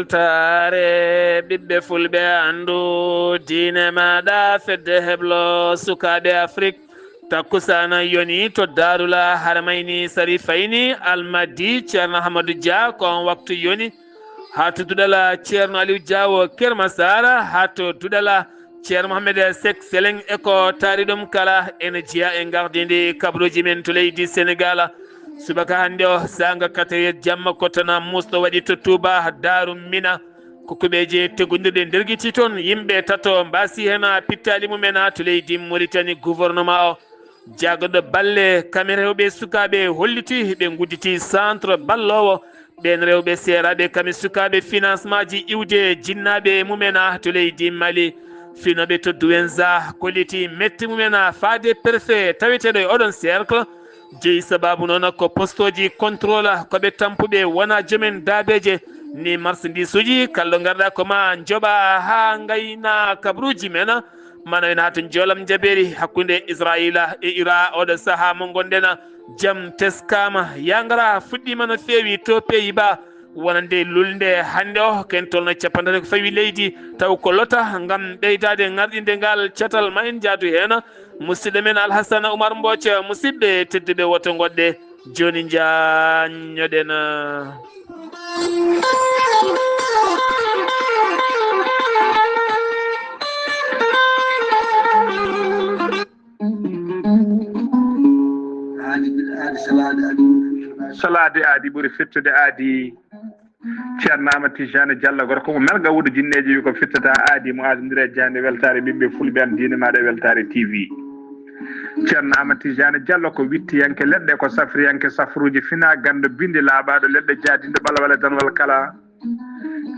weltare ɓiɓɓe fulɓe andu diine maɗa fedde heblo sukaɓe afrique takkusana yoni to darula haramayni sari fayni almadi ceerno hamadou dia kon waktu yoni ha to duɗala ceerno aliou diawo kermasara ha to duɗala ceerno mohamed sek seleng eko taari ɗum kala ene jeeya e gardidi kabruji men to leydi sénégal subaka hande o sanga 4 jamma kotana musɗo waɗi to touba daru mina kokuɓeje tegodirɗe nderguiti toon yimɓe tato mbasi hen pittali mumen to leydi mauritanie gouvernement o jaggoɗo balle kamen rewɓe sukaɓe holliti ɓe gudditi centre ballowo ɓen rewɓe seeraɓe kamen sukaɓe financement ji iwde jinnaɓe mumen to leydi mali finoɓe to douenza kolliti metti mumen faade préfet taweteɗo e oɗon cercle jeeyi sababu noon ko postoji contrôle koɓe tampuɓe wona joomen daabeje ni marchandise uji kalɗo garɗa koma jooɓa ha gayna kabruji men mana en ha to joolam jaɓeri hakkude israila e ira oɗo saaha mo gonɗen jaam teskama yagara fuɗɗima no feewi to pays-bas wonande lulde hande o ken tolno capantati ko fawi leydi taw ko lota gam ɓeydade garɗinde ngal catal ma en jaadu hen musidɗo men alhassana oumar mbothia musidɓe tedduɓe woto goɗɗe joni jañoɗen salade aadi ɓuuri fettude aadi ceerno Amadou Tijani Diallo gorko mo melga wuudo jinneji wi ko fittata aadi mo adodiri e jande weltare ɓiɓɓe fulɓe an diine maɗa weltare TV ceerno Amadou Tijani Diallo ko wittiyanke leɗɗe ko safriyanke safruji fina gando binde laaɓaɗo leɗɗe jaadinde ɓalawala danwal kala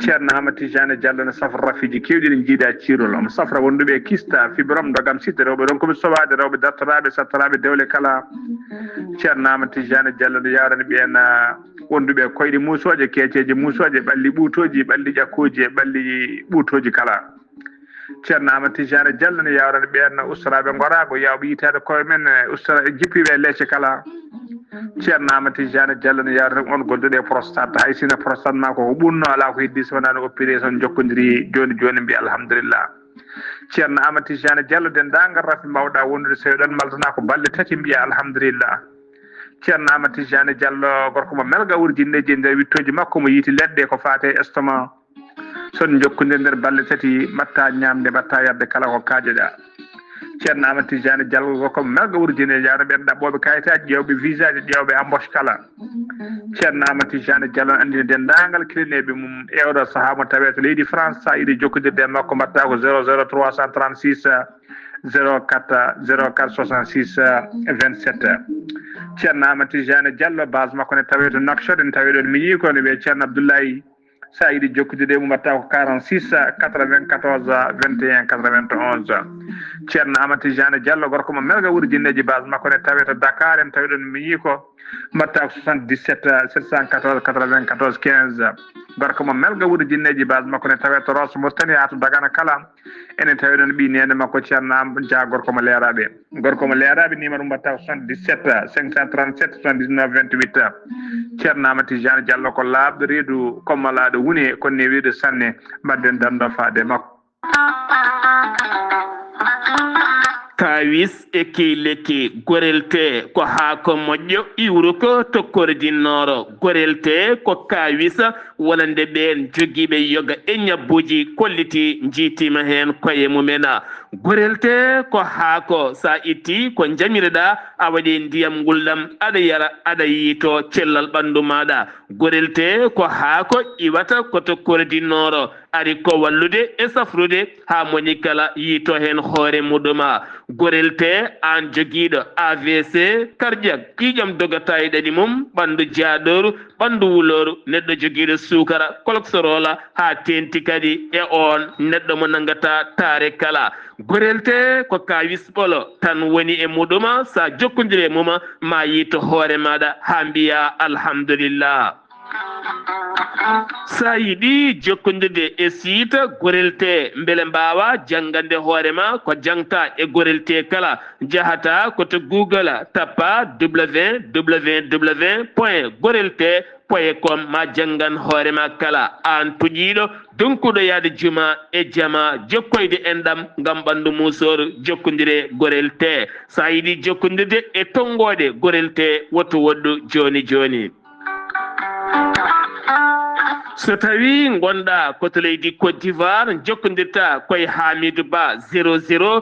ceerno Amadou Tijani Diallo ne safra rafiji kewɗi ne jiiɗa cirol omo safra wonduɓe e kista fibrom dogam sitte rewɓe ɗon koɓe sowade rewɓe dartoraɓe sattaraɓe dewle kala ceerno Amadou Tijani Diallo ne yawrani ɓen wonduɓe koyɗe musoje keeceje musoje ɓalli ɓuutoji ɓalli ƴakkuji e ɓalli ɓuutoji kala ceerno Amadou Tijani Diallo ne yawrani ɓen ustaraɓe gorago yawɓe yitade koye men ustora jippiɓe leecce kala ceerno Amadou Tijani Diallo ne yawrani on golduɗe prostate hay sino prostate ma koko ɓurno ala ko heddi so wonano opération jokkodiri joni joni mbiya alhamdulillah ceerno Amadou Tijani Diallo dendagal rafi mbawɗa wondude so ɗon maltana ko balɗe tati mbiya alhamdulillah ceerno Amadou Tijani Diallo gorko mo melga wurjinneji nder wittoji makko mo yiiti leɗɗe ko fate estomac son jokkodir nder balɗe tati mbatta ñamde mbatta yarde kala ko kaajeɗa ceerno Amadou Tijani Diallo gorko mo melga wurjinneji yawno ɓen ɗaɓɓoɓe kayitaji ƴewɓe visa ji ƴewɓe embauche kala ceerno Amadou Tijani Diallo andini dendagal kilineɓe mum e oɗo saaha mo tawe to leydi France sa yiiɗi jokkodirde makko mbatta ko 00 336 04 04 66 27 ceerno Amadou Tijani Diallo base makko ne tawe to Nouakchott ne tawe ɗon mi yii ko ne wiye ceerno Abdoulaye sa yiiɗi jokkodirde mum mbatta ko 46 94 21 91 ceerno Amadou Tijani Diallo gorko mo melga wurjinneji base makko ne tawe to Dakar en tawi ɗon mi yii ko mbatta ko 77 714 94 15 gorko mo melga wurjinneji base makko ne tawe to Rosso Mauritanie ha to Dagana kala enen tawi ɗon ɓi nene makko ceerno Amadou Dia gorko mo leeraɓe numéro mbatta ko 77 537 79 28 ceerno Amadou Tijani Diallo ko laaɓɗo reedu kommalaɗo woni ko newiɗo sanne mbadden dando faade makko kawis e keyleke gorelte ko haako moƴƴo iwru ko tokkordinnoro gorelte ko kawis wonande ɓen jogiiɓe yoga e ñabbuji kolliti jiitima hen koye mumen gorelte ko haako sa itti ko jamireɗa a waɗi ndiyam gulɗam aɗa yara aɗa yiito cellal ɓandu maɗa gorelte ko haako iwata ko tokkordinnoro ari ko wallude e safrude ha moni kala yiito hen hoore muɗuma gorelte an jogiiɗo AVC cardiaque ƴiƴam dogata e ɗaɗi mum ɓandu jaaɗoru ɓandu wuloru neɗɗo jogiiɗo sukara cholesterol ha tenti kadi e on neɗɗo mo nangata taare kala gorelte ko kawis ɓolo tan woni e muɗuma sa jokkodiri e muma ma yiito hoore maɗa ha mbiya alhamdulillah sa yiɗi jokkodirde e site gorelte beele mbawa janggande hoorema ko jangta e gorelte kala jahata koto Google tappa www.gorelte koye ko ma jangan hoorema kala an tuƴiɗo dunkuɗo yaade juma e jama jokkoyde enɗam ngam ɓandu musor jokkodire gorel te sa yiɗi jokkodirde e tongode gorel te woto woɗɗu joni joni so tawi gonɗa koto leydi Côte d'Ivoire jokkodirta koye Hamidou Ba 00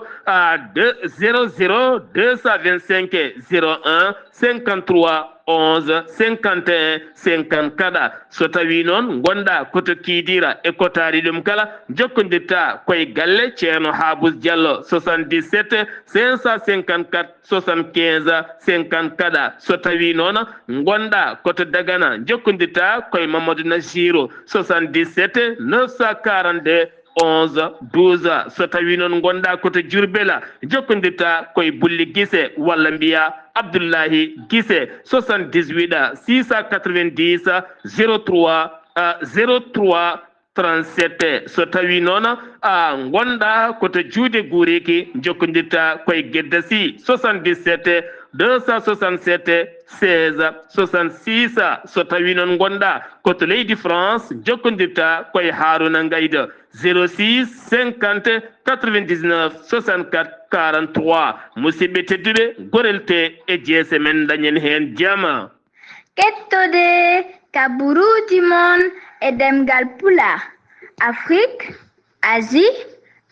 225 01 53 11 51 54 so tawi noon gonɗa koto Kidira e kotari ɗum kala jokkodirta koye galle ceerno Habous Diallo 77 554 75 54 so tawi noon gonɗa koto Dagana jokkodirta koye Mamadou Nasirou 77 942 11 12 so tawi noon gonɗa koto Diourbel jokkodirta koye Bulli Guissé walla mbiya Abdoullahi Guissé 78 690 03 03 37 so tawi noon gonɗa koto Juude Guriki jokkodirta koye Gueddasi 77 267 16 66 so tawi noon gonɗa koto leydi France jokkodirta koye Harouna Ngayda 06 50 99 64 43 musidɓe tedduɓe gorel te e jeese men dañen hen jama kettode kaburuji mon e demgal pula Afrique Asie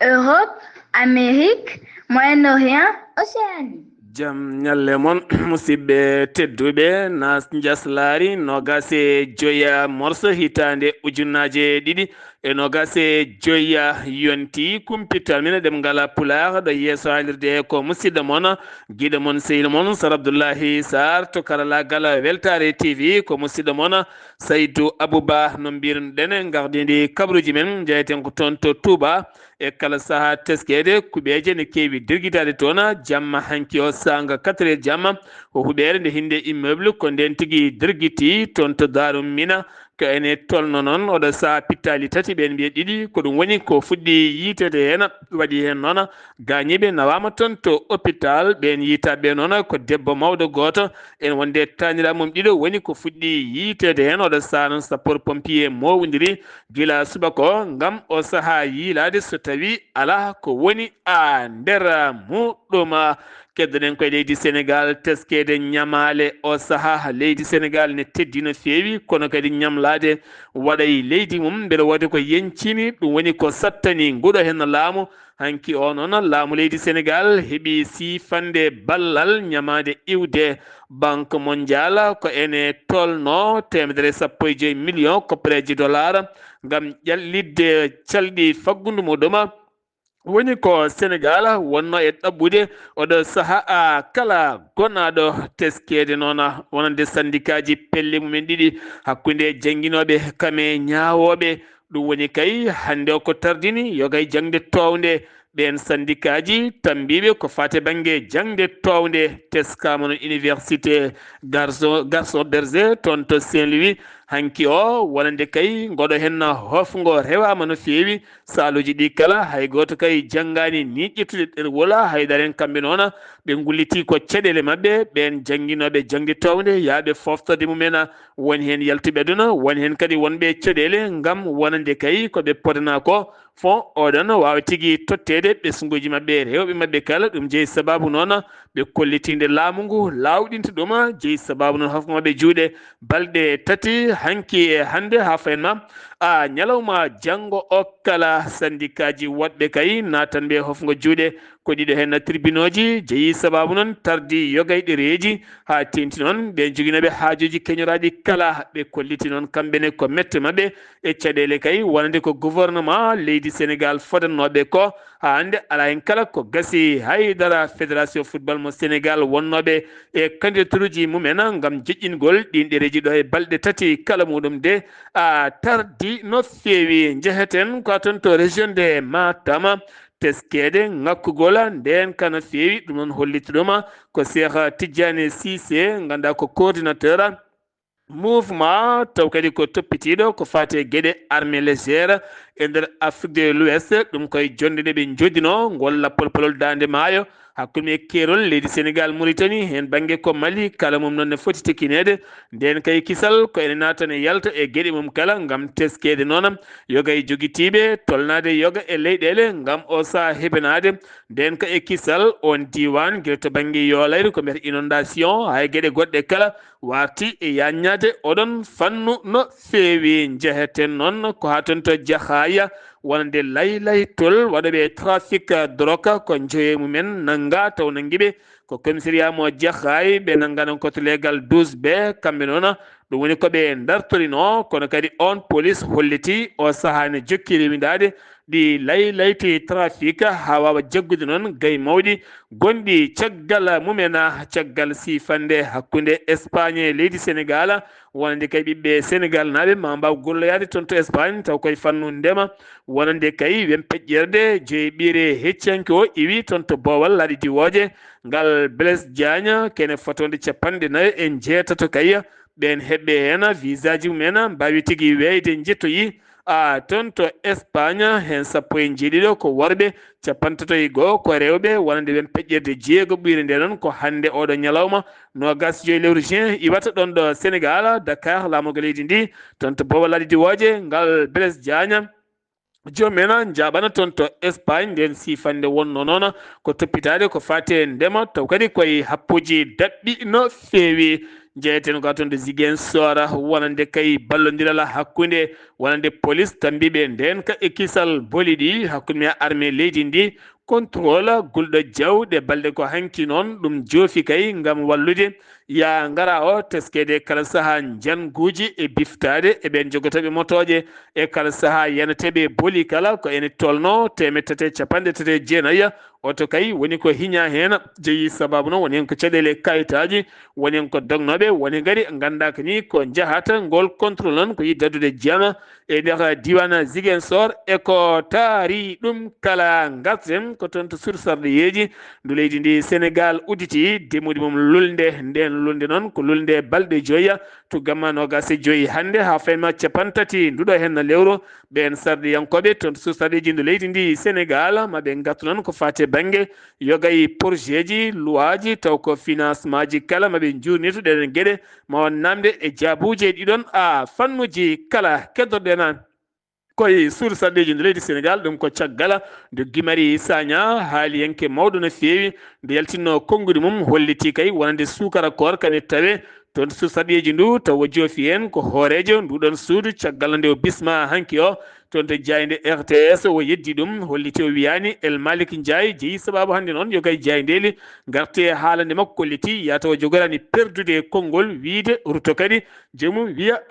Europe Amérique Moyen-Orient Océanie jam ñalle mon musidɓe tedduɓe nas jaslari nogase joya morso hitande ujunnaje ɗiɗi e nogase joya yonti kumpital min ɗemgal pulaar ɗo yeeso halirde ko musidɗo moon guiɗo moon sehil moon Sar Abdoullahi Sarr to karallagal Weltare TV ko musidɗo moon Saydou Abouba no mbirɗen gardidi kabruji men jeyeten ko toon to Touba e kala saaha teskede kuɓeje ne kewi dirguitade toon jamma hanki o sanga 4 jamma ko huɓere nde hinde immeuble ko nden tigui dirguiti toon to Darou Mina ko ene tolno noon oɗo saaha pittali tati ɓen mbiye ɗiɗi ko ɗum woni ko fuɗɗi yitede hen waɗi hen noon gañiɓe nawama toon to hôpital ɓen yitaɓe noon ko debbo mawɗo goto en wonde tanira mum ɗiɗo woni ko fuɗɗi yitede hen oɗo saaha noon sapeur pompier mowodiri guila subaka ngam o saaha yiilade so tawi ala ko woni nder muɗum keddoɗen koye leydi Sénégal teskede ñamale o saaha leydi Sénégal ne teddi no fewi kono kadi ñamlade waɗay leydi mum mbeɗa wodi ko yencini ɗum woni ko sattani nguɗo hen laamu hanki o noon laamu leydi Sénégal heeɓi sifande ballal ñamade iwde banque mondial ko ene tolno 115 million koppareji dollar ngam ƴallidde calɗi faggudu muɗum woni ko Sénégal wonno e ɗaɓɓude oɗo saaha kala gonaɗo teskede noon wonande syndicat ji pelle mumen ɗiɗi hakkude jangguinoɓe kame ñawoɓe ɗum woni kay hande o ko tardini yogay jangde towde ɓen syndicat ji tambiɓe ko fate banggue jangde towde teskama no université garçon berger toon to Saint-Louis hanki o wonande kay goɗo hen hofgo rewama no fewi saluji ɗi kala hay goto kay janggani ni ƴettude ɗerwol haydaren kamɓe noon ɓe gulliti ko caɗele mabɓe ɓen jangguinoɓe jangde towde yaaɓe foftode mumen woni hen yaltuɓe ɗon woni hen kadi wonɓe caɗele ngam wonande kay koɓe potana ko fon oɗon wawa tigui tottede ɓesguji mabɓe rewɓe mabɓe kala ɗum jeeyi sababu noon ɓe kollitinde laamu ngu lawɗinta ɗum jeeyi sababu noon hofgoɓe juuɗe balɗe tati hanki e hande ha fayenma ñalawma janggo o kala syndicat ji woɗɓe kay natanɓe hofgo juuɗe ko ɗiɗo hen tribunal ji jeeyi sababu noon tardi yogay ɗereji ha tenti noon ɓe joguinoɓe haajuji keñoraɗi kala ɓe kolliti noon kamɓene ko mette mabɓe e caɗele kay wonande ko gouvernement leydi Sénégal fodannoɓe ko ha hande ala hen kala ko gasi haydara fédération football mo Sénégal wonnoɓe e candidature ji mumen ngam joƴƴingol ɗin ɗereji ɗo e balɗe tati kala muɗum de tardi no fewi jeheten ko toon to région de Matam teskede ngakkugol nden kana fewi ɗum noon holliti ɗum ko Cheikh Tidiane Cissé ganda ko coordinateur mouvement taw kadi ko toppitiɗo ko fate gueɗe armée légère e nder Afrique de l'Ouest ɗum koye jonde ɗe ɓe joddino ngol lappol polol dande maayo hakkude kerol leydi Sénégal Mauritanie hen banggue ko Mali kala mum noon ne foti tekkinede nden kay kisal ko ene natane yalta e gueɗe mum kala gam teskede noon yoga e joguitiɓe tolnade yoga e leyɗele gam o saha heɓanade nden ka e kisal on diwan guila to banggue yolayre ko mbiyata inondation hay gueɗe goɗɗe kala warti e yaññade oɗon fannu no feewi jeheten noon ko ha toon to jahaya wonande laylaytol waɗoɓe trafic drogue ko joye mumen nanga taw nanguiɓe ko commissariat mo Jaxaay ɓe nanganon koto légal 12 ɓe kamɓe noon ɗum woni koɓe dartorino kono kadi on police holliti o saaha ne jokki rewidade ɗi laylayti trafic ha wawa jaggude noon gay mawɗi gonɗi caggal mumena caggal sifande hakkude Espagne leydi Sénégal wonande kay ɓiɓɓe Sénégal naɓe ma mbaw golloyade toon to Espagne taw koye fannu ndema wonande kay wen peƴƴerde joyi ɓiire heccanki o iwi toon to Bowal laaɗi diwoje ngal Blaise Diagne kene fotonde 49 kay ɓen heɓɓe hen visa ji mumen mbawi tigui weyde jettoyi toon to Espagne hen 17 ko worɓe 51 ko rewɓe wonande wen peƴƴirde jeego ɓuyre nde noon ko hande oɗo ñalawma nogas joyi lewru juin iwata ɗon ɗo Sénégal Dakar laamugo leydi ndi toon to Bowal laaɗi diwoje ngal Blaise Diagne jomena jaɓana toon to Espagne nden sifande wonno noon ko toppitade ko fate ndema taw kadi koye happuji daɓɓi no feewi jeyeten ko toon de Ziguinchor wonande kay ballodiral hakkude wonande police tambiɓe nden ka e kisal boli ɗi hakkude me armée leydi ndi contrôle gulɗo jawɗe balɗe ko hanki noon ɗum joofi kay gam wallude ya ngara o teskede kala saaha janguji e biftade eɓen jogotoɓe motoje e kala saaha yenateɓe boli kala ko ene tolno 350 oto kay woni ko hiña hen jeeyi sababu noon woni hen ko caɗele kayitaji woni hen ko dognoɓe woni gadi ganda ko ni ko jahata ngol contrôle noon ko yi daddude jama e nder diwan Ziguinchor e ko taari ɗum kala garten ko toon to sursardeyeji ndu leydi ndi Sénégal udditi demude mum lulde nden lulde noon ko lulde balɗe joyya to gamma nogas e joyyi hande ha fayma 30 nduɗo hen lewru ɓen sardiyankoɓe toon to sursardeji ndu leydi ndi Sénégal maɓe gartu noon ko fate banggue yogay projet ji loi ji taw ko financement ji kala maɓe jurnito ɗeɗen gueɗe ma won namde e jaabuji ɗiɗon fannuji kala keddoɗen koye sursardeji ndu leydi Sénégal ɗum ko caggal nde Guy Marius Sagna haali yenke mawɗo no feewi nde yaltinno konngudi mum holliti kay wonande sukara kor kane tawe toon sursardeji ndu taw joofi hen ko hoorejo nduɗon suudu caggal nde o bisma hanki o toon to jayde RTS o yeddi ɗum holliti o wiyani El Malick Ndiaye jeeyi sababu hande noon yo kay jaydeli garte haalande makko kolliti yataw jogorani perdude konngol wiide ruto kadi joomum wiya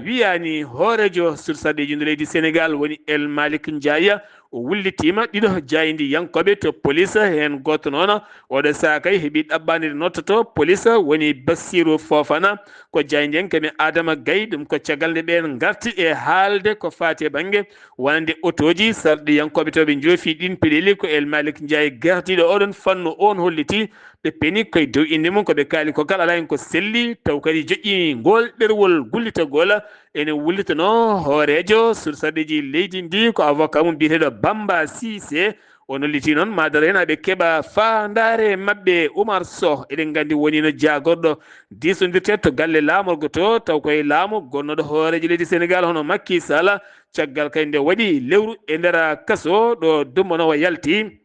wiyani hoorejo sursardeji ndu leydi Sénégal woni El Malick Ndiaye o wullitima ɗiɗo jaydi yankoɓe to police hen goto noon oɗo saha kay heeɓi ɗaɓɓanide nottoto police woni Bassirou Fofana ko jaydi en kemi Adama Gaye ɗum ko caggal nde ɓen garti e haalde ko fati banggue wonande auto ji sarɗi yankoɓe toɓe joofi ɗin peɗeli ko El Malick Ndiaye gardiɗo oɗon fannu on holliti ɓe peni koye dow inde mum koɓe kaali ko kala ala hen ko selli taw kadi joƴƴi ngol ɗerwol gullitagol ene wullitano hoorejo sursardeji leydi ndi ko avocat mum biyeteɗo Bamba Cissé on holliti noon madara hen aɓe keeɓa fandare mabɓe Oumar Sow eɗen gandi woni no jagorɗo disodirte to galle laamorgo to taw koye laamu gonnoɗo hoorejo leydi Sénégal hono Macky Sall caggal kay nde waɗi lewru e nder kaso ɗo dummanowo yalti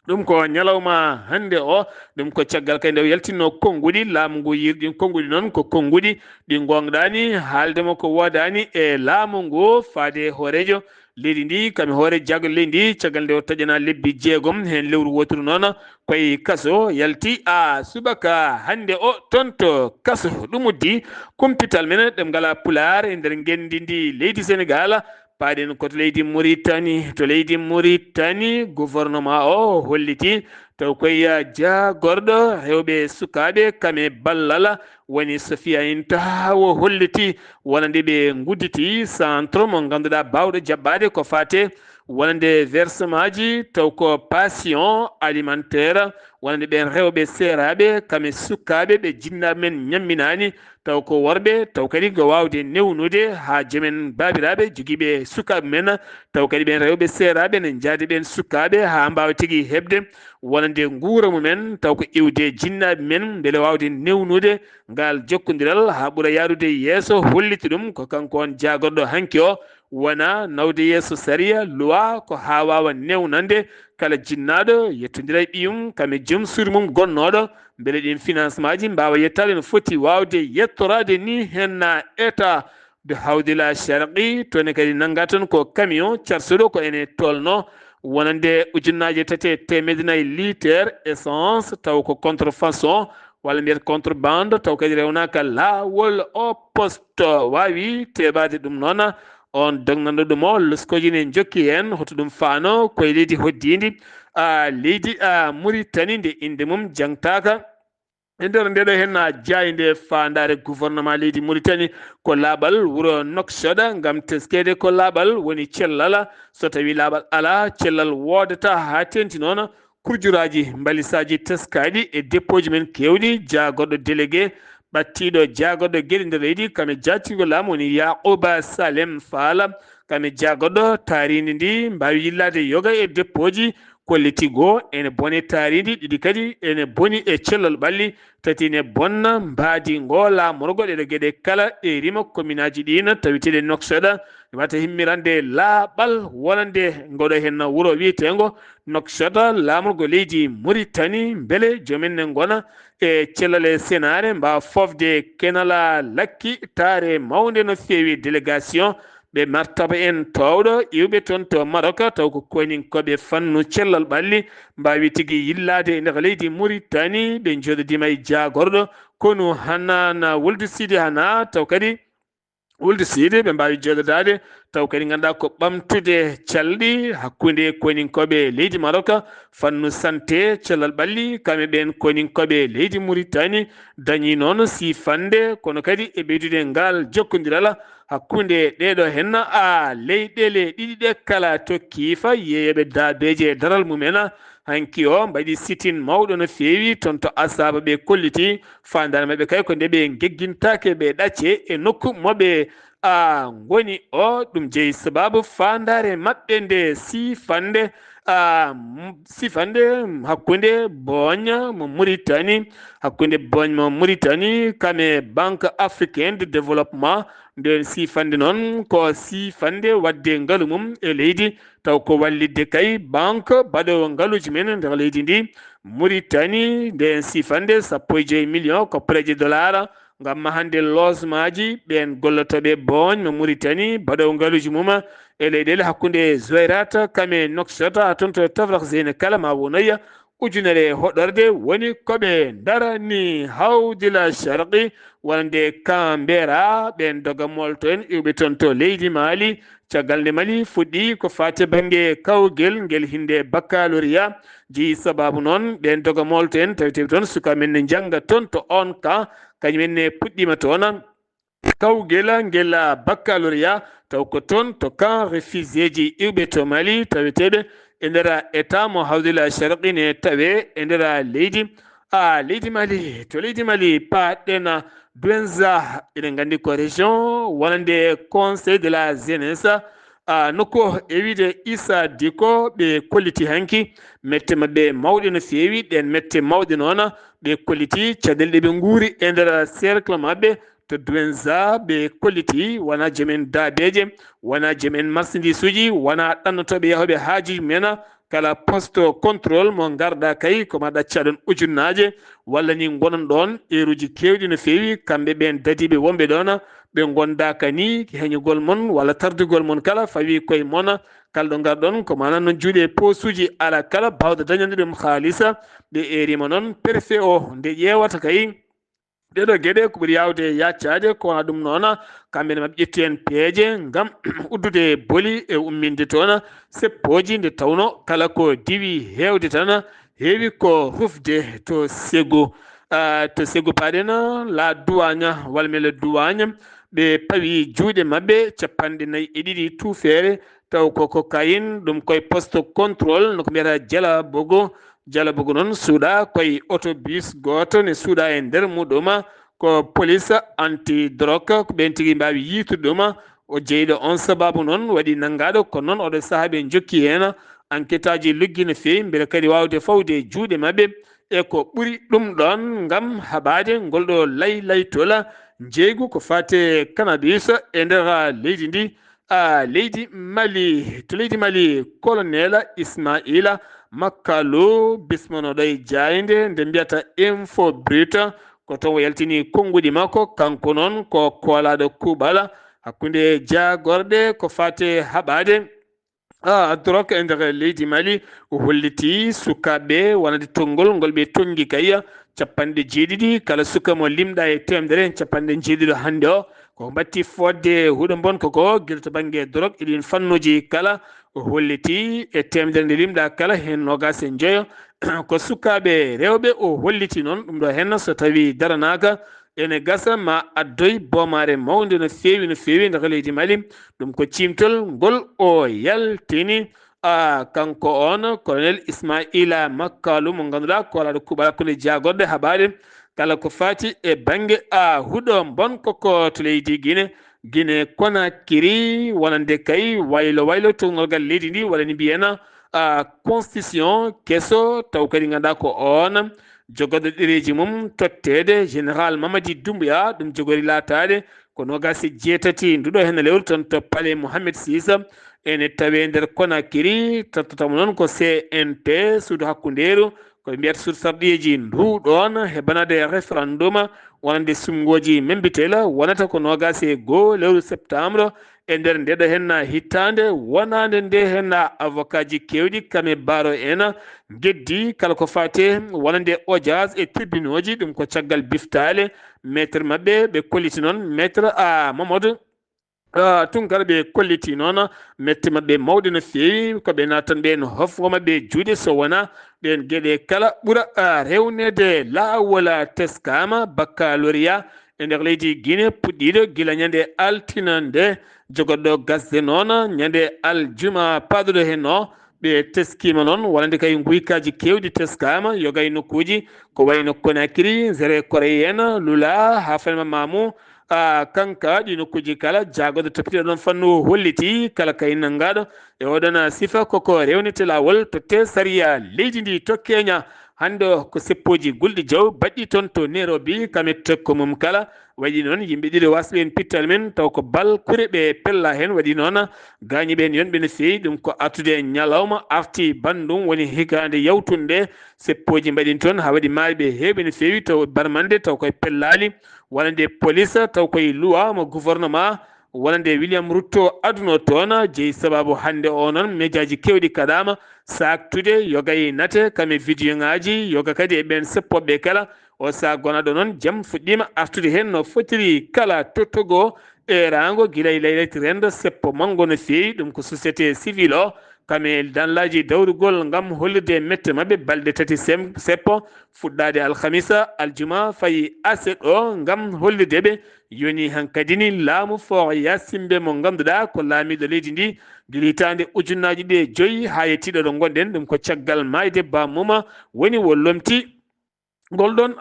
ɗum ko ñalawma hande o ɗum ko caggal kay nde yaltinno konngudi laamu ngu yirɗin konngudi noon ko konngudi ɗi gonɗani haaldema ko wodani e laamu ngu faade hoorejo leydi ndi kami hoore jagol leydi ndi caggal nde o taƴana lebbi 6 hen lewru woturu noon koye kaso yalti subaka hande o toon to kaso ɗum uddi kumpital men ɗemgal Pulaar e nder gendi ndi leydi Sénégal paɗen koto leydi Mauritanie gouvernement o holliti taw koye jagorɗo rewɓe sukaɓe kame ballal woni Sofia Inta o holliti wonande ɓe gudditi centre mo ganduɗa bawɗo jaɓɓade ko fate wonande versement ji taw ko passion alimentaire wonande ɓen rewɓe seeraɓe kame sukkaɓe ɓe jinnaɓe men ñamminani taw ko worɓe taw kadi go wawde newnude ha jomen babiraɓe joguiɓe sukaɓe men taw kadi ɓen rewɓe seeraɓe ne jaadi ɓen sukkaɓe ha mbawa tigui hebde wonande guura mumen taw ko iwde jinnaɓe men beele wawde newnude ngal jokkodiral ha ɓuura yarude yeeso holliti ɗum ko kanko on jagorɗo hanki o wona nawde yeeso saria loi ko ha wawa newnande kala jinnaɗo yettodira e ɓiyum kame joom suudu mum gonnoɗo beele ɗin financement ji mbawa yettade no foti wawde yettorade ni henna état de hawdila sharqi tone kadi nangga toon ko camion carsuɗo ko ene tolno wonande ujunnaje 3 temedde 4 litre essence taw ko contrefaçon walla mbiyata contrebande taw kadi rewnaka lawol o poste wawi teɓade ɗum noon on dognanɗo ɗum o loskoji ne jokki hen hoto ɗum faano koye leydi hoddidi leydi Mauritanie nde inde mum jangtaka e nder ndeɗo hen jayde fandare gouvernement leydi Mauritanie ko laaɓal wuuro Nouakchott gam teskede ko laaɓal woni cellal so tawi laaɓal ala cellal wodata ha tenti noon kurjuraji balisaji teskaɗi e dépôt ji men kewɗi jagorɗo délégué ɓattiɗo jagorɗo gueɗe nder leydi kame jattigo laamu woni Yaqouba Salem Fall kame jagorɗo taridi ndi mbawi yillade yoga e dépôt ji kollitigo ene bone taridi ɗiɗi kadi ene boni e cellal ɓalli tati ne bonna mbadi ngo lamorgo ɗeɗo gueɗe kala e rima commune aji ɗin tawiteɗe Nouakchott wata himmirande laaɓal wonande ngoɗo hen wuuro wiyetego Nouakchott lamorgo leydi Mauritanie beele jomen ne gona e cellal e senare mbawa fofde kenala lakki tare mawde no fewi délégation ɓe martaba en towɗo iwɓe toon to Maroc taw ko konin koɓe fannu cellal ɓalli mbawi tigui yillade e nder leydi Mauritanie ɓe joɗodima e jagorɗo kono hanana Wuld Sidi Hana taw kadi Wuld Sidi ɓe mbawi joɗodade taw kadi ganduɗa ko ɓamtude calɗi hakkude koninkoɓe leydi Maroc fannu santé cellal ɓalli kamɓe ɓen koninkoɓe leydi Mauritanie dañi noon sifande kono kadi e ɓeydude ngal jokkodiral hakkude ɗeɗo hen leyɗele ɗiɗi ɗe kala tokkifa yeeyoɓe daabeji e daral mumen hanki o mbaɗi sitin mawɗo no fewi toon to asaba ɓe kolliti fandare mabɓe kay ko nde ɓe gegguintake ɓe ɗacce e nokku moɓe goni o ɗum jeeyi sababu fandare mabɓe nde sifande hakkude Bogne mo Mauritanie hakkude Bogne mo Mauritanie kame Banque africaine de développement nde sifande noon ko sifande wadde ngaalu mum e leydi taw ko wallidde kay banque baɗowo ngaaluji men nder leydi ndi Mauritanie nden sifande 15 millions koppareje dollar ngam mahande logement ji ɓen gollotoɓe Bogne mo Mauritanie baɗowo ngaaluji mum e leyɗele hakkude Zouairat kame Nouakchott toon to Tafrak Zeyne kala ma wonoya ujunere hoɗorde woni koɓe darani hawdila sharqi wonande Canberra ɓen dogamol to en iwɓe toon to leydi Mali caggal nde Mali fuɗɗi ko fate banggue kawguel nguel hinde baccalauréat jeeyi sababu noon ɓen dogamol to en tawiteɓe toon suka men ne jangga toon to on camp kañumen ne puɗɗima toon kawguel nguel baccalauréat taw ko toon to camp réfugié ji iwɓe to Mali taweteɓe e nder état mo hawdila sharqi ne tawe e nder leydi leydi Mali to leydi Mali paɗɗen Douentza eɗen gandi ko région wonande conseil de la jeunesse nokku e wiide Issa Dicko ɓe kolliti hanki mette mabɓe mawɗe no fewi ɗen mette mawɗe noon ɓe kolliti caɗele ɗeɓe guuri e nder cercle mabɓe to Douentza ɓe kolliti wona joomen daabeje wona joomen marchandise uji wona ɗannotoɓe yahoɓe haaji men kala poste contrôle mo garɗa kay ko ma ɗacca ɗon ujunnaje walla ni gonon ɗon heure-uji kewɗi no fewi kamɓe ɓen dadiɓe wonɓe ɗon ɓe gondaka ni heñugol mon walla tardugol mon kala fawi koye mon kala ɗo garɗon ko manan noon juuɗe poste uji ala kala bawɗo dañande ɗum haalisa ɓe erima noon préfet o nde ƴewata kay ɗeɗo gueɗe ko ɓuuri yawde yaccade ko wona ɗum noon kamɓene maɓe ƴetti hen peeje ngam uddude booli e umminde toon seppoji nde tawno kala ko diwi hewde tan heewi ko rufde to Ségou paɗen la douane walla mais le douane ɓe pawi juuɗe mabɓe 42 tuufere taw ko cocaine ɗum koye poste contrôle noko mbiyata jala bogo noon suuɗa koye autobus goto ne suuɗa e nder muɗuma ko police anti drogue ko ɓen tigui mbawi yitude ɗuma o jeeyiɗo on sababu noon waɗi nanggaɗo kono noon oɗo saaha ɓe jokki hen enquête aji luggi no fewi beele kadi wawde fawde juuɗe mabɓe e ko ɓuuri ɗum ɗon gam haɓade ngolɗo laytola jeygu ko fate cannabis e nder leydi ndi leydi Mali to leydi Mali colonel Ismaila Makalo bismonoɗo e jayde nde mbiyata info brut ko toon o yaltini konnguɗi makko kanko noon ko koolaɗo kuuɓal hakkude jagorɗe ko fate haɓade drogue e nder leydi Mali o holliti sukaɓe wonande tonngol ngol ɓe tongi kayya 70 kala suka mo limɗa e temedere 70 hande o ko batti fodde huuɗo bon koko guila to banggue drogue eɗin fannuji kala o holliti e temedere nde limɗa kala hen 25 ko sukaɓe rewɓe o holliti noon ɗum ɗo hen so tawi daranaka ene gasa ma addoy boomare mawde no fewi nder leydi Mali ɗum ko cimtol ngol o yaltini kanko on colonel Ismaila Makkalou mo ganduɗa ko walaɗo kuuɓal hakkude jagorɗe haɓade kala ko fati e banggue huuɗo bon koko to leydi Guinée Conakry wonande kay waylo tongolgal leydi ndi walla ni mbiyena constitution kesso taw kadi ganduɗa ko on jogoɗo ɗereji mum tottede général Mamadi Doumbouya ɗum jogori latade ko 27 nduɗo hen lewru ton to palais Mohamed VI ene tawe nder Conakry tottotamo noon ko CNP suudu hakkuderu ko mbiyata suudu sarɗiyeji nduɗon hebanade référendum wonande sumgoji membitela wonata ko 21 lewru septembre e nder ndeɗo hen hittande wonande nde hen avocat ji kewɗi kame baro en geddi kala ko fate wonande audience e tribunal ji ɗum ko caggal biftale maître mabɓe ɓe kolliti noon maître Mamadou Tunkara ɓe kolliti noon mette mabɓe mawɗe no fewi koɓe natan ɓe no hofgo mabɓe juuɗe so wona ɓen gueɗe kala ɓuura rewnede laawol teskama baccalauréat e nder leydi Guinée puɗɗiɗo guila ñande altine nde jogoɗɗo gasde noon ñande aljuma paɗuɗo hen o ɓe teskima noon wonande kay guykaji kewɗi teskama yogay nokkuji ko wayno Conakry Zéré Koréen Lula ha fanima Mamou kanka ɗi nokkuji kala jagoɗo toppitiɗo ɗon fannu holliti kala kay nanggaɗo e oɗon sifa koko rewnete lawol totte sariya leydi ndi to Kenya hande ko seppoji gulɗi jaw baɗɗi toon to Nairobi kame tokko mum kala waɗi noon yimɓe ɗiɗo wasɓe en pittal men taw ko bal kure ɓe pella hen waɗi noon gañiɓe en yonɓe no fewi ɗum ko artude ñalawma arti bandum woni hikande yawtunde seppoji mbaɗin toon ha waɗi maaɓe heeɓe no fewi taw barmande taw koye pellali wonande police taw koye loi mo gouvernement wonande William Ruto aduno toon jeeyi sababu hande o noon médiaji kewɗi kaɗama saktude yogay nate kame vidéo ngaji yoga kadi e ɓen seppoɓe kala o sa gonaɗo noon jaam fuɗɗima artude hen no fotiri kala tottogo e rango guilay laylati rendo seppo mango no fewi ɗum ko société civile o kame danlaji dawrugol gam hollirde mette mabɓe balɗe tati seppo fuɗɗade alhamisa aljuma fayi aseɗo gam hollirdeɓe yoni hankadini laamu fo yasimbe mo ganduɗa ko laamiɗo leydi ndi guilitande ujunnaji ɗe 5 ha yettiɗo ɗo gonɗen ɗum ko caggal mayde bamuma woni wo lomti golɗon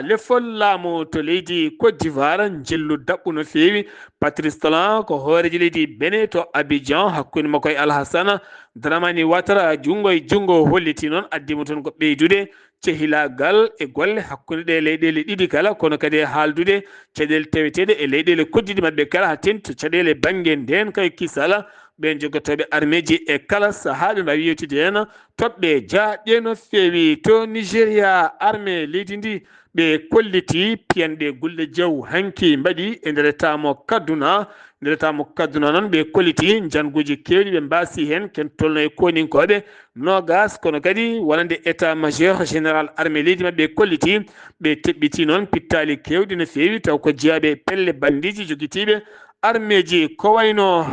lefol laamu to leydi Côte d'Ivoire jellu dabɓu no fewi Patrice Talon ko hooreji leydi Benin to Abidjan hakkude makko e Alhassane Dramani Ouattara jungo e jungo holliti noon addimo toon ko ɓeydude cehilagal e golle hakkude ɗe leyɗele ɗiɗi kala kono kadi haaldude caɗele taweteɗe e leyɗele koddiɗe mabɓe kala ha tenti to caɗele banggue nden kay kisala ɓen jogotoɓe armeji e kala saaha ɓe mbawi yewtude hen toɓɓe jaaɗe no fewi to Nigéria armé leydi ndi ɓe kolliti piyanɗe gulɗe jaw hanki mbaɗi e nder tamo Kaduna noon ɓe kolliti janguji kewɗi ɓe mbasi hen ken tolno e koninkoɓe nogas kono kadi wonande état majeur général armé leydi mabɓe kolliti ɓe teɓɓiti noon pittali kewɗi no fewi taw ko jeeyaɓe pelle bandiji joguitiɓe armeji ko wayno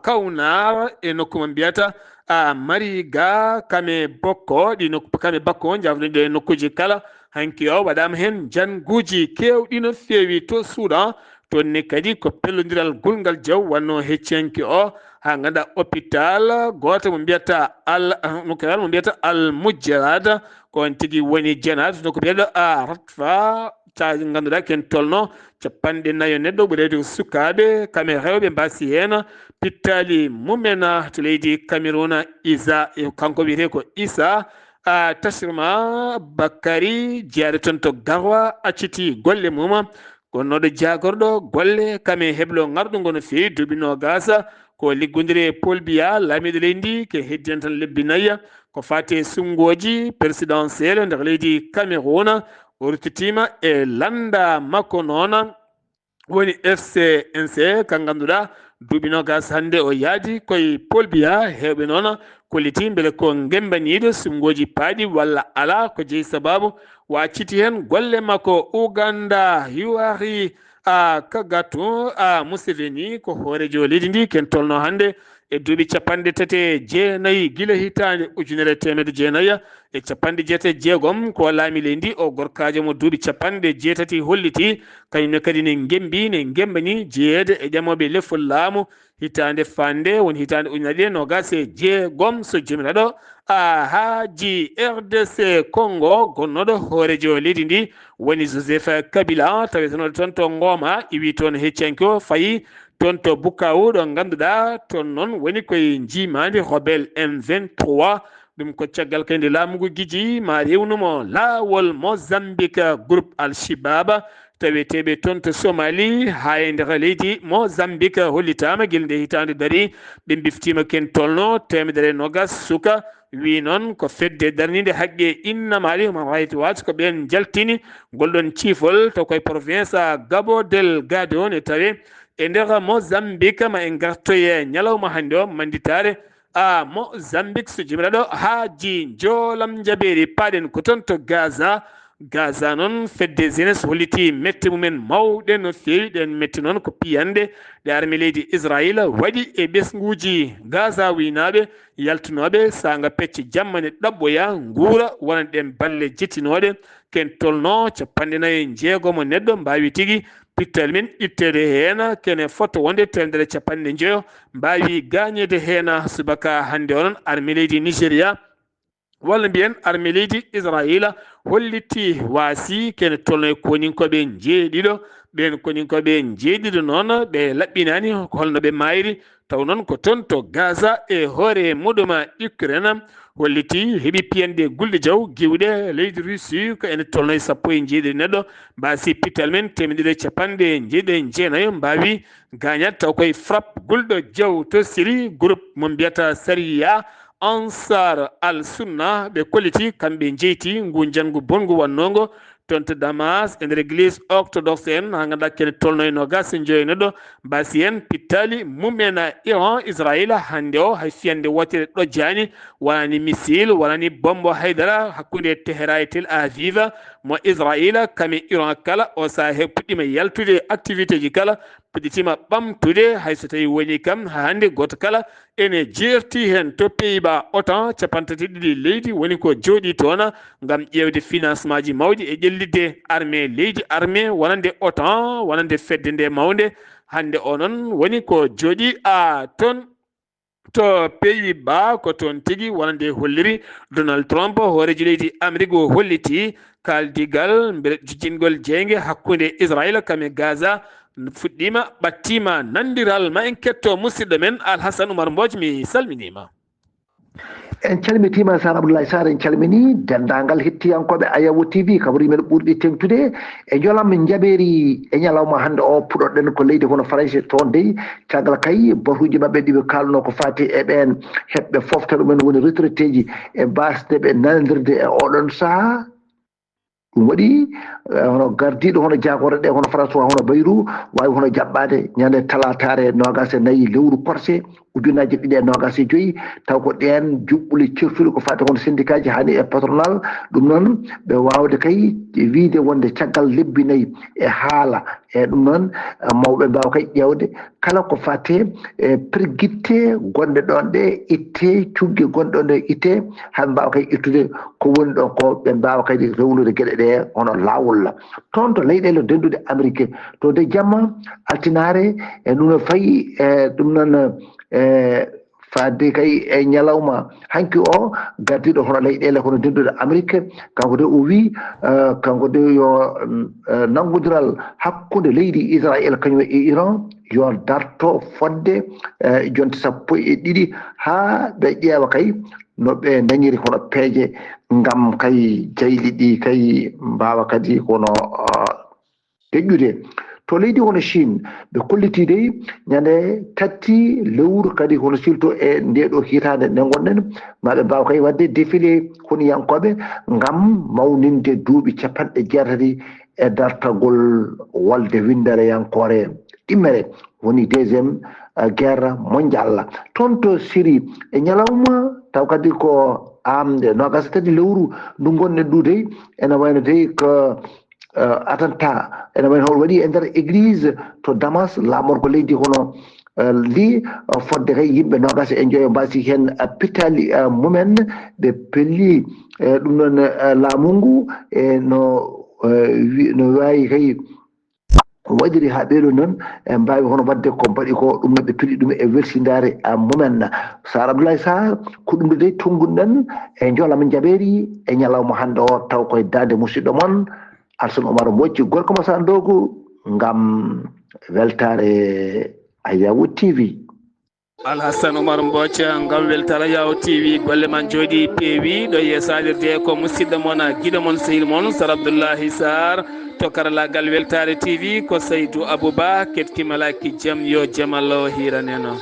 Kawnar e nokku mo mbiyata Mariga kame Bokko ɗi nokku kame Bakko jawɗen ɗo e nokkuji kala hanki o waɗama hen janguji kewɗi no fewi to Soudan tonni kadi ko pellodiral gulgal jaw wanno heccenki o ha ganda hôpital goto mo mbiyata mo mbiyata al mujjarada ko on tigui woni jenat donc biyeɗo a ratfa ta ganduɗa ken tolno capanɗe nayo neɗɗo ɓurede sukaɓe kamɓe rewɓe mbasi hen pittali mumena to leydi Cameroun isa kanko wiyete ko Issa tasirma Bakary jeyaɗo toon to Garoua acciti golle mum gonnoɗo jagorɗo golle kame heblo garɗugo no fewi duuɓi nogasa ko liggodiri Paul Biya lamiɗo leydi ke heddian tan lebbi nayyi ko fate sungoji présidentiel nder leydi Cameroun o ruttitima e landa makko noon woni FCNC ka ganduɗa duuɓi nogas hande o yaadi koye Paul Biya hewɓe noon kolliti beele ko gembaniɗo sungoji paaɗi walla ala ko jeeyi sababu wacciti hen golle makko Uganda yuwari kagatu Museveni ko hoorejo leydi ndi ken tolno hande e duuɓi capanɗe tati jeenayyi guila hitande ujunere temedde jeenayyi e capanɗe jeetati jeegom ko laami leydi o gorkajo mo duuɓi capanɗe jeetati holliti kañumne kadi ne gembi ne gembani jeeyede e ƴamoɓe lefol laamu hitande fande woni hitande ujunere ɗiɗi nogas e jeegom so jomiraɗo haaji RDC Congo gonnoɗo hoorejo leydi ndi woni Joseph Kabila tawetenoɗo toon to Ngoma iwi toon heccanki o fayi toon to Bukavu ɗo ganduɗa toon noon woni koye jimadi rebelle M23 ɗum ko caggal kadi laamugu guiji ma rewnumo laawol Mozambique groupe Al-Shibaba taweteɓe toon to Somalie ha e nder leydi Mozambique hollitama guel nde hitande dari ɓe biftima ken tolno temedere nogas suka wi noon ko fedde darnide haqqe innamali human right watch ko ɓen jaltini golɗon ciifol to koye province Cabo Delgado ne tawe e nder Mozambique ma en gartoye ñalawma hande o manditare Mozambique so jomiraɗo haaji jolam jaɓeri paɗen ko toon to Gaza noon fedde jeunesse holliti mette mumen mawɗe no fewi ɗen metti noon ko piyande ɗe armi leydi Israël waɗi e ɓesguji Gaza winaɓe yaltunoɓe saga pecce jammane ɗaɓɓoya guura wona ɗen balle jettinoɗe ken tolno capanɗe nayyi e jeegomo neɗɗo mbawi tigui pittal men ittede hen kene foto wonde temedere capanɗe joyo mbawi gagnede hen subaka hande onon armi leydi Nigéria walla mbiyen armi leydi Israël holliti waasi kene tolno e koninkoɓe jeeɗiɗo ɓen koninkoɓe jeeɗiɗo noon ɓe laɓɓinani holno ɓe mayri taw noon ko toon to Gaza e hoore muɗum Ukraine holliti heeɓi piyande gulɗe jaw giwɗe leydi Russie ko ene tolno e sappo e jeeɗiɗi neɗɗo mbasi pittal men temedere capanɗe jeeɗiɗi jeenayyo mbawi gagnat taw koye frappe gulɗo jaw to Syrie groupe mo mbiyata Saria Ansar al-Sunna ɓe kolliti kamɓe jeyti ngu jangu bongu wannongo toon to Damas e nder église orthodoxe en ha ganduɗa kene tolno e nogas e joyi neɗɗo mbasi en pittali mumena Iran Israël hande o hay fiyande wotere ɗojjani wonani missile wonani bombo haydara hakkude Tehran e Tel Aviv mo Israël kame Iran kala o sahe puɗɗima yaltude activité ji kala puɗɗitima ɓamtude hayso tawi woni kam ha hande goto kala ene jerti hen to Pays-Bas OTAN capantati ɗiɗi leydi woni ko jooɗi toon gam ƴewde financement ji mawɗi e ƴellidde armée leydi armée wonande OTAN wonande fedde nde mawde hande o noon woni ko jooɗi toon to Pays-Bas ko toon tigui wonande holliri Donald Trump hooreji leydi Amérique o holliti kaldigal beele jujjingol jeygue hakkude Israël kame Gaza fuɗɗima ɓattima nandiral ma en ketto musidɗo men Alhassane Oumar Mbodj mi salminima. en calmitima Sar Abdoulaye Sarr en calmini dendagal hettiyankoɓe Ayawu TV kabari men ɓurɗi tengtude e jolam jaɓeri e ñalawma hande o puɗoɗen ko leydi hono France toon dey caggal kay batuji mabɓe ɗiɓe kalno ko fati e ɓen heɓɓe foftere men woni retraité ji e basde ɓe nanodirde e oɗon saaha ɗum waɗi hono gardiɗo hono jagore ɗe hono François hono Bayrou wawi hono jaɓɓade ñande talatare nogas e nayyi lewru korse ujunaji 225 taw ko ɗen juɓɓuli certuɗi ko fati hono syndicat ji hani e patronal ɗum noon ɓe wawde kay wiide wonde caggal lebbi 4 e haala e ɗum noon mawɓe mbawa kay ƴewde kala ko fate e perguitte gonɗe ɗon ɗe itte cugge gonɗe ɗon ɗe itte han mbawa kay ittude ko woni ɗon ko ɓe mbawa kadi rewnude gueɗe ɗe hono lawol toon to leyɗele dendude Amérique to de jamma altinare e ɗum no fayi e ɗum noon fadde kay e ñalawma hanki o gardiɗo hono leyɗele hono dendude Amérique kanko de o wi kanko de yo nangudiral hakkude leydi Israël kañum e Iran yo darto fodde jonte 12 ha ɓe ƴeewa kay no ɓe dañiri hono peeje ngam kay jayli ɗi kay mbawa kadi hono deƴƴude to leydi hono Chine ɓe kolliti dey ñande tatti lewru kadi hono silto e ndeɗo hitande nde gonɗen maɓe mbawa kay wadde défilé hono yankoɓe ngam mawninde duuɓi 60 e dartagol walde windere yankore ɗimmere woni deuxiéme guerre mondiale toon to Syrie e ñalawma taw kadi ko amde 23 lewru ndu gonɗen ɗu dey ene wayno dey ko attentat ene wayno hol waɗi e nder église to Damas lamorgo leydi hono li fodde kay yimɓe 25 mbasi hen pitali mumen ɓe pelli ɗum noon laamu ngu e no wawi kay waɗiri ha ɓeeɗo noon e mbawi hono wadde ko mbaɗi ko ɗum noon ɓe pili ɗum e wersindare mumen Sar Abdoulaye Sarr ko ɗum ɗo dey tongunɗen e joolama jaɓeri e ñalawma hande o taw koye dande musidɗo moon Alsane Oumar Mbodji gorko mo Sandogu ngam weltare Ayawu TV. Alhassane Oumar Mbodji ngam weltare Ayawu TV golle man jooɗi peewi ɗo yeesadirde ko musidɗo moon guiɗo moon sehil moon Sar Abdoulaye Sarr to karallagal weltare TV ko Seydou Abouba kettimalaki jaam yo jaam Allah hiraneno